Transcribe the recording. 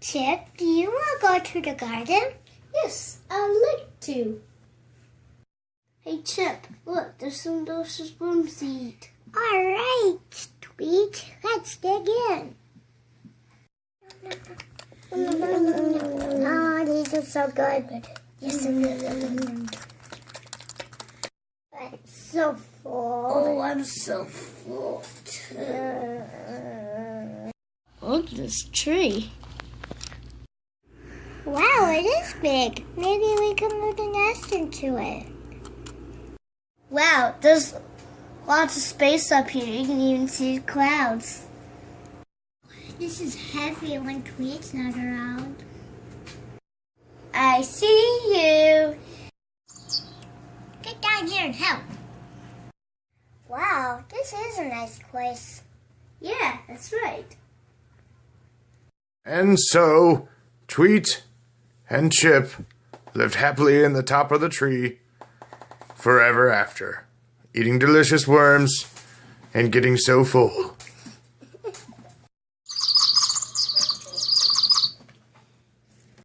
Chip, do you want to go to the garden? Yes, I'd like to. Hey, Chip, look, there's some delicious worms to eat. All right, Tweet, let's dig in. Oh, these are so good. Yes, But so full. Oh, I'm so full, too. Look at this tree. Wow, it is big. Maybe we can move the nest into it. Wow, there's lots of space up here. You can even see the clouds. This is heavy when Tweet's not around. I see you. Get down here and help. Wow, this is a nice place. Yeah, that's right. And so, Tweet and Chip lived happily in the top of the tree forever after, eating delicious worms and getting so full.